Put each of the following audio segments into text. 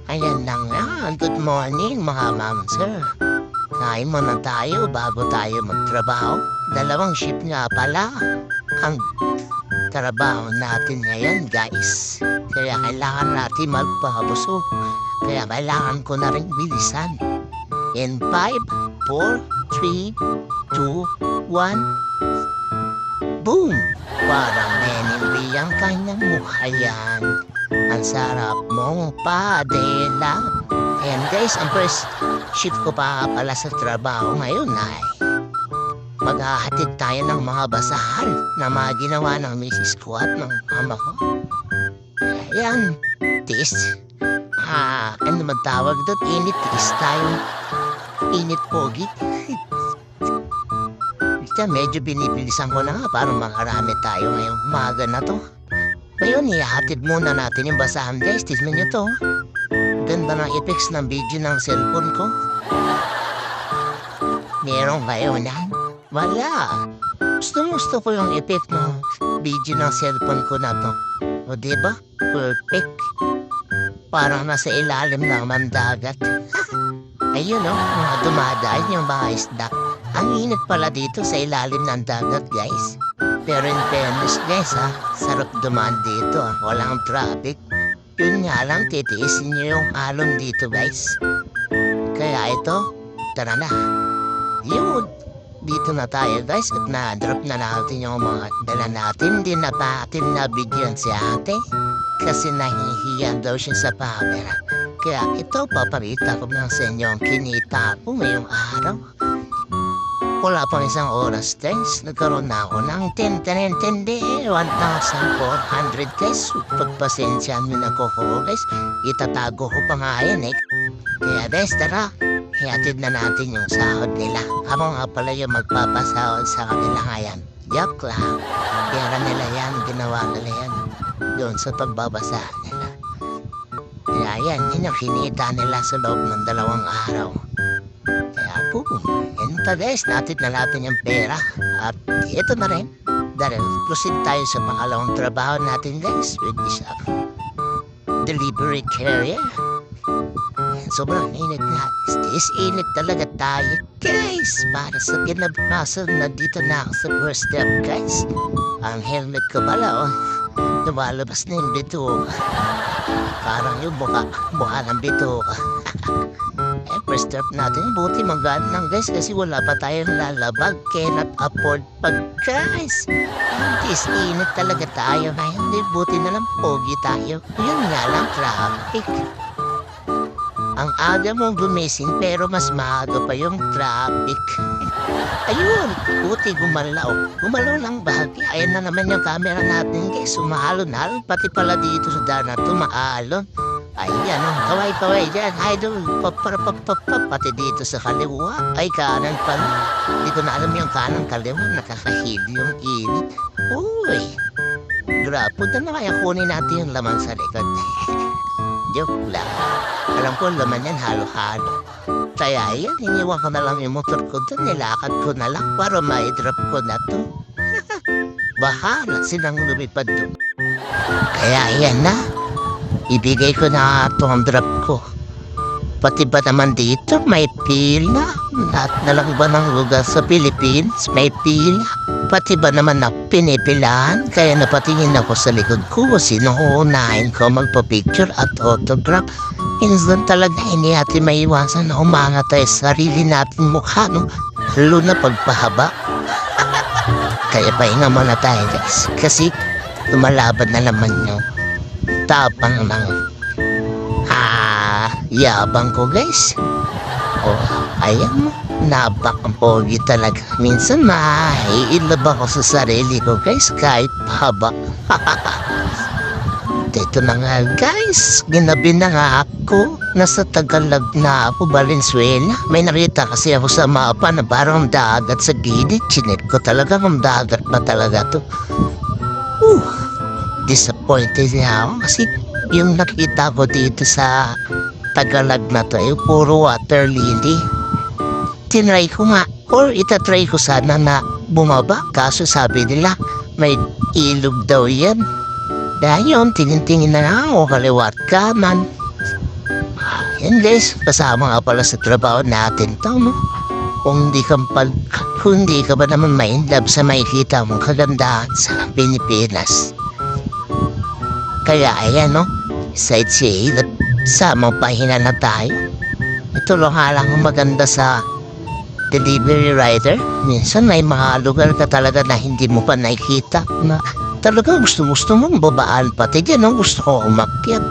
Ayan na nga, good morning mga ma'am sir. Kain muna tayo bago tayo magtrabaho. Dalawang shift nga pala ang trabaho natin ngayon guys. Kaya kailangan natin magpabusog. Kaya kailangan ko na rin bilisan. In 5, 4, 3, 2, 1, boom! Parang Meningri ang kanyang mukha yan. Ang sarap mong padela. Ayan guys, ang first shift ko pa pala sa trabaho ngayon ay maghahatid tayo ng mga basahan na mga ginawa ng misis ko at ng ama ko. Ayan, tiis. Ano man tawag doon? Init, tiis tayo. Init pogi. Medyo binibilisan ko na nga para makarami tayo ngayong umaga na to. Ngayon, ihahatid muna natin yung basahan guys. Tignan nyo to. Ganda ng effects ng video ng cellphone ko. Meron kayo na? Wala. Gusto ko yung effect ng video ng cellphone ko na to. O diba? Perfect. Parang nasa ilalim ng mandagat. Ayun o, mga dumadaan yung mga isda. Ang init pala dito sa ilalim ng dagat guys. Pero in fairness guys sarap dumaan dito walang traffic. Yun nga lang, titiisin nyo yung alon dito guys. Kaya ito, tara na. Yun, dito na tayo guys at na-drop na natin yung mga dala natin. Hindi na natin nabigyan si ate kasi nahihiyan daw siya sa camera. Kaya ito, paparita ko na sa inyo ang kinita ko ngayong araw. Wala pang isang oras guys, nagkaroon na ako ng 1,400 guys. Pagpasensyahan nyo na ko guys, itatago ko pa nga yan eh. Kaya guys, tara, hihatid na natin yung sahod nila. Ako nga pala yung magpapasahod sa kanila ngayon. Yak lang, pera nila yan, ginawa nila yan doon sa pagbabasa nila. Kaya yan, yun yung kinita nila sa loob ng 2 araw. Kaya po, yan pa guys, natin na natin yung pera. At ito na rin, dahil proceed tayo sa pangalawang trabaho natin guys, with this delivery carrier. Yan, sobrang init na. This init talaga tayo guys. Para sa kinabukasan, nandito na ako sa first step guys. Ang helmet ko pala lumalabas na yung bituka. Parang yung mukha ng bituka. First step natin, buti magana lang guys kasi wala pa tayong lalabag. Cannot afford pag guys. This init talaga tayo ngayon. Buti na lang pogi tayo. Yun nga lang, traffic. Ang aga mong gumising pero mas maaga pa yung traffic. Ayun, buti gumalaw. Gumalaw lang bahagi. Ayan na naman yung camera natin guys. Sumahalon-halon. Pati pala dito sa dana tumaalon. Ayan, kaway-kaway dyan. Idol, pati dito sa kaliwa. Ay, kanan pala. Hindi ko na alam yung kanan kaliwa. Nakakahid yung init. Uy, grapo na kaya kunin natin yung laman sa likod. Joke lang. Alam ko laman yan halo-halo. Kaya yan, iniwan ko na lang yung motor ko doon. Nilakad ko na lang para ma-drop ko na to. Bahala silang lumipad doon. Kaya yan na. Ibigay ko na itong drop ko. Pati ba naman dito may pila? Lahat na lang ba ng lugar sa Philippines may pila? Pati ba naman na pinipilahan? Kaya napatingin ako sa likod ko. Sino uunahin ko magpa-picture at autograph? Minsan talaga hindi natin maiwasan na umangat tayo sa sarili natin mukha. Lalo na pagpahaba. Kaya pahinga muna tayo guys. Kasi lumalaban na naman yung tapang ng yabang ko guys. Ayan mo, napakang pogi talaga. Minsan maiilab ako sa sarili ko guys kahit haba. Dito na nga guys, ginabi na nga ako. Nasa Tagalog na ako, Valenzuela. May nakita kasi ako sa mapa na parang dagat sa gilid. Chinet ko talaga kung dagat ba talaga to. Disappointed na ako kasi yung nakita ko dito sa Tagalog na to puro water lily. Tinry ko nga or itatry ko sana na bumaba kaso sabi nila may ilog daw yan. Dahil yun, tingin-tingin na lang ako kaliwat kanan. Yan guys, kasama nga pala sa trabaho natin to, no? Kung hindi ka ba naman ma-inlove sa makikita mong kagandahan sa Pilipinas. Kaya ayan, no? Sightseeing at samang pahina na tayo. Ito lang halang maganda sa delivery rider. Minsan may mga lugar ka talaga na hindi mo pa nakikita na talaga gusto mong babaan pati dyan, no? Gusto ko umakyat.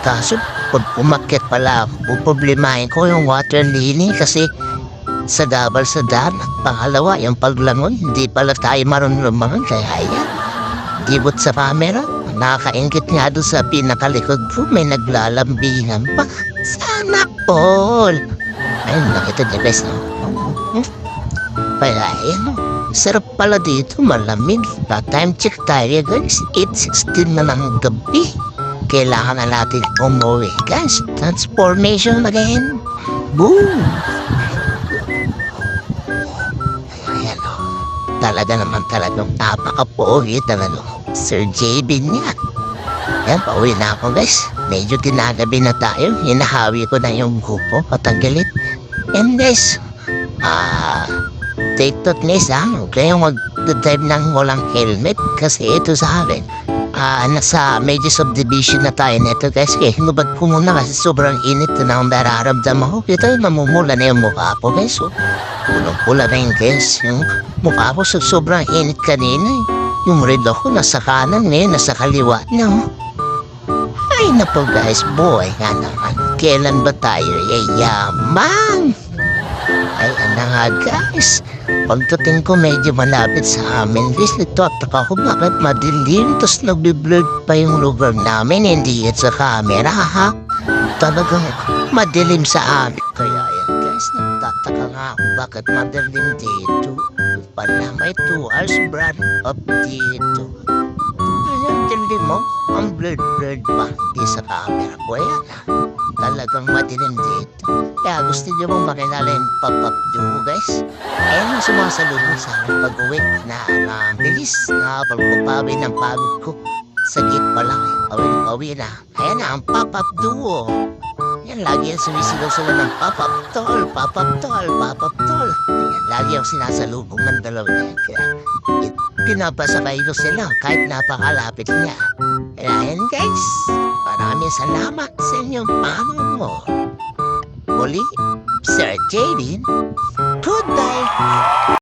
Kaso pag umakyat pala ako, problemahin ko yung water lily kasi sa gabal sa daan. Pangalawa, yung paglangoy, hindi pala tayo marunong lumangon. Kaya ayan, gibot sa camera. Nakakaingit nga doon sa pinakalikod ko, may naglalambingan pa. Sana all. Ayun, nakita niya guys, no? Kaya ayan, no? Sarap pala dito, malamig. Time check tayo guys, 8:16 na ng gabi. Kailangan na natin umuwi guys. Transformation again. Boom! Ayan, no? Talaga naman talagang napaka-pogi talaga. Sir JB niya. Ayan, pauwi na ako guys. Medyo tinagabi na tayo. Hinahawi ko na yung grupo. Patanggalit. And guys, take to place huwag kayong mag-drive ng walang helmet. Kasi ito sa akin, nasa medyo subdivision na tayo nito guys. Kaya hinubad ko muna kasi sobrang init na ang nararamdaman ko. Kita mamumula na yung mukha ko guys. Pulang-pula na yung guys. Yung mukha ko sobrang init kanina eh. Yung reloj ko nasa kanan ngayon, nasa kaliwa. No? Ay napo guys, boy nga naman. Kailan ba tayo yayaman? Ay ano nga guys. Pagdating ko medyo malapit sa amin. Guys, nagtataka ko bakit madilim. Tapos nagbiblurred pa yung lugar namin. Hindi yan sa camera ha. Talagang madilim sa amin. Kaya yan guys, nagtataka nga ako bakit madilim dito. Pala may 2 hours brand up dito. Ayan, tindi mo, ang blurred pa. Di sa camera ko yan ha. Talagang madilim dito. Kaya gusto nyo mong makilala yung pop-up duo guys. Ayan ang sumasalubong sa akin pag-uwi na bilis na pagpapawi ng pagod ko. Sagit pa lang eh, pawi na. Ayan na ang pop-up duo. Yan, lagi yan sumisigaw sila ng pop-up tol, pop-up tol, pop-up tol. Ayan, lagi ang sinasalubong ng dalawa niya. Kaya pinapasakay ko sila kahit napakalapit niya. Kaya ayan guys, maraming salamat sa inyong panonood. Muli, Sir Jaden, goodbye!